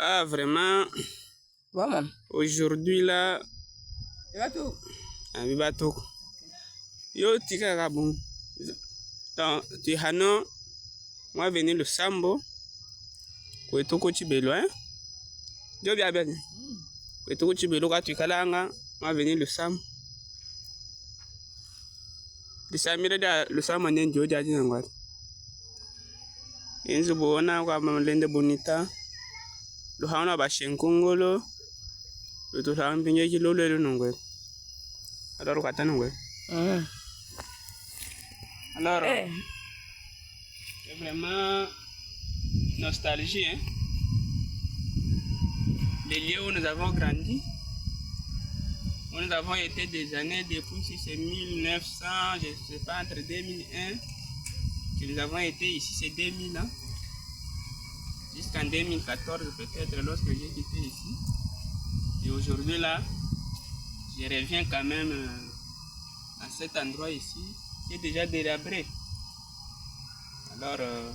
Ah, vraiment. Vraiment. Aujourd'hui, là. Un bateau. Yo, tika kabon. Donc, tu hano. Moi, venu le sambo. Kweto kochibelo, hein. Yo, bien, bien. Kweto kochibelo, quand tu kalanga. Moi, venu le sam. Le samire da le sam anen jo jadi nangwat. Enzo bona kwa mamlende bonita. Lo hauna ba shenkongolo. Le to haun pinye kilo le nongwe. Alors kata nongwe. Alors c'est vraiment nostalgie, hein. Les lieux où nous avons grandi, où nous avons été des années depuis, si c'est 1900, je ne sais pas, entre 2001, que nous avons été ici, c'est 2000 ans, jusqu'en 2014 peut-être, lorsque j'ai quitté ici. Et aujourd'hui là, je reviens quand même à cet endroit ici, qui est déjà délabré. Alors,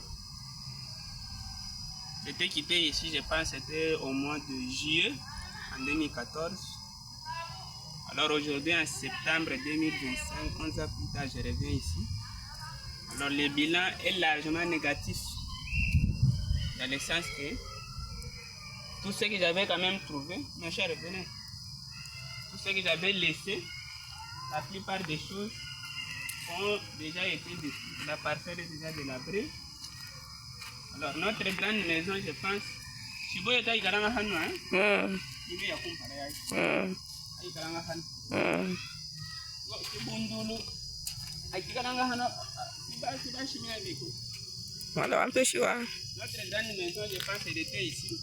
j'étais quitté ici, je pense c'était au mois de juillet en 2014. Alors aujourd'hui, en septembre 2025, 11 ans plus tard, je reviens ici. Alors le bilan est largement négatif, dans le sens que tout ce que j'avais quand même trouvé, mes chers revenez, tout ce que j'avais laissé, la plupart des choses ont déjà été détruites. La parcelle est déjà délabrée. Alors notre grande maison, je pense, si vous êtes à Ikaranga Hano, hein, il y a comparé. Ikaranga Hano. Si Bundulu, Ikaranga Hano, si bas chimia biko. Voilà, un peu chaud. Notre grande maison, je pense, elle était ici.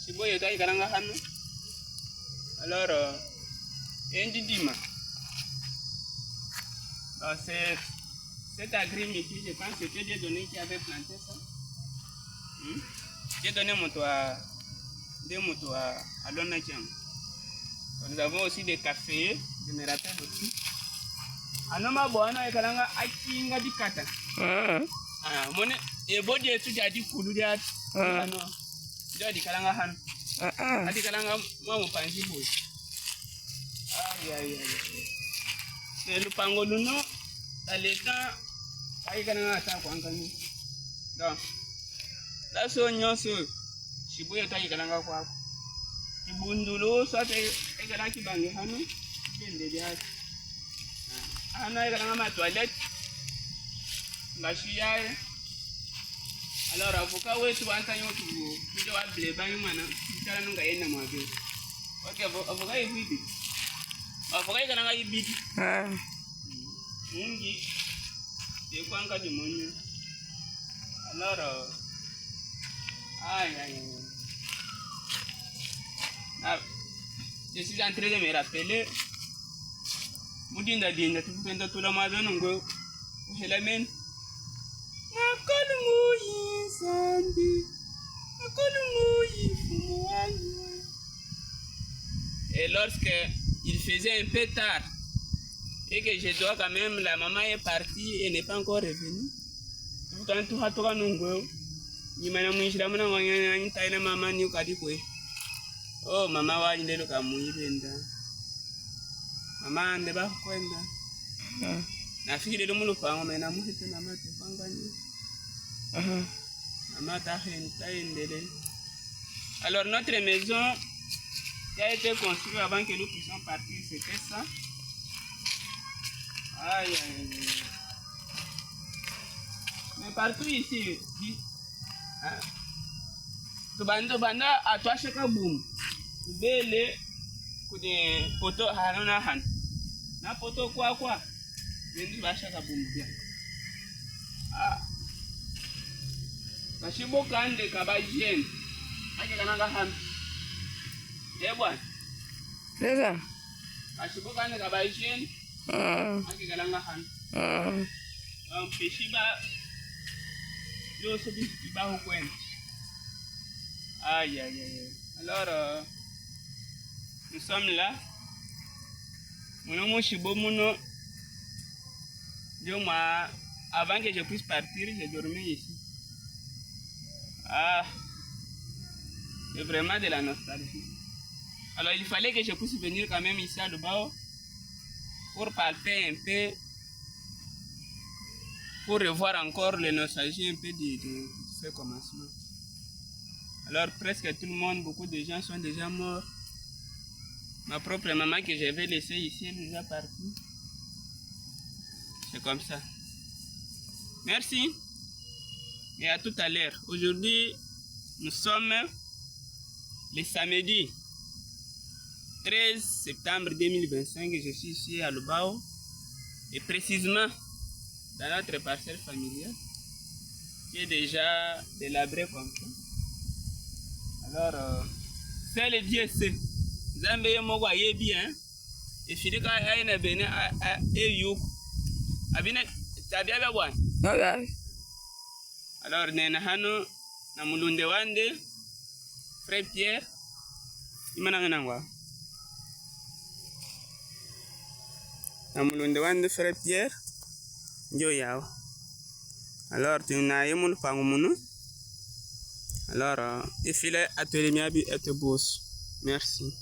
Si vous êtes à Ikaranga Hano, alors, Ndidima. Alors c'est cet agri-métier, je pense que Dieu donné qui avait planté ça. J'ai donné mon toit, à l'Onadjam. Nous avons aussi des cafés, je me rappelle aussi. Anoma boana e kalanga akinga dikata. Mone e bodi etu jadi kulu dia. Ano. Jadi kalanga han. Adi kalanga mo panji boy. Ay. C'est le pangoluno dans les temps ay kalanga ta ko ankani. Donc la so nyoso shibuya ta kalanga kwa. Ibundulo so te e kalanga kibange hanu bende dia. Ana e kalanga ma toilette ngashi. Alors avocat wetu bantanyo tu bijo wa bleba yumana kitala nunga yena mwabe. Okay, avocat ibidi. Avocat kalanga ibidi. Mungi de kwanga de monyo. Alors aïe. Je suis en train de me rappeler. Mudinda dinda tu penda tu la mabe nungo. Uhelamen. Et lorsque il faisait un peu tard et que je dois quand même, la maman est partie et n'est pas encore revenue. Pourtant tout a toka nungo. Ni mana mwishira mwana wanyanya ni taina mama ni ukadi kwe. Oh mama wa ndelo kamuibenda. Mama ndeba kwenda. Nafikiri ndo mulupango mena muhite na mate pangani. Maman ta endele. Alors notre maison qui a été construite avant que nous puissions partir, c'était ça. Aïe. Mais partout ici, tu banda à toi chaque boum. Tu belle, kude poto hanona han. Na poto quoi. Vendi ba chaque boum bien. Kashibo kande kabajien. Ake kananga han. Bwana. Sasa. Kashibo kande kabajien. Ake kananga han. Peshiba yo sobi ba hokwen. Aïe. Alors nous sommes là. Mon chibo mono. Moi, avant que je puisse partir, j'ai dormi ici. C'est vraiment de la nostalgie. Alors il fallait que je puisse venir quand même ici à Lubao pour palper un peu, pour revoir encore les nostalgies un peu de ce commencement. Alors presque tout le monde, beaucoup de gens sont déjà morts. Ma propre maman que j'avais laissée ici, elle est déjà partie. C'est comme ça. Merci et à tout à l'heure. Aujourd'hui, nous sommes le samedi 13 septembre 2025 et je suis ici à Lubao et précisément dans notre parcelle familiale qui est déjà délabrée comme ça. Alors, c'est le Dieu sait. Zambé Mogwa bien et Philippe a une bene à Eyuk. Abine Tabia Bawan. Alors, Nenahano, Namulunde Wande, Frère Pierre, Imanangwa. Namulunde Wande, Frère Pierre, Joyao. Alors, tu n'as eu mon pangoumounou. Alors, il fallait atelier miabi et te bosse. Merci.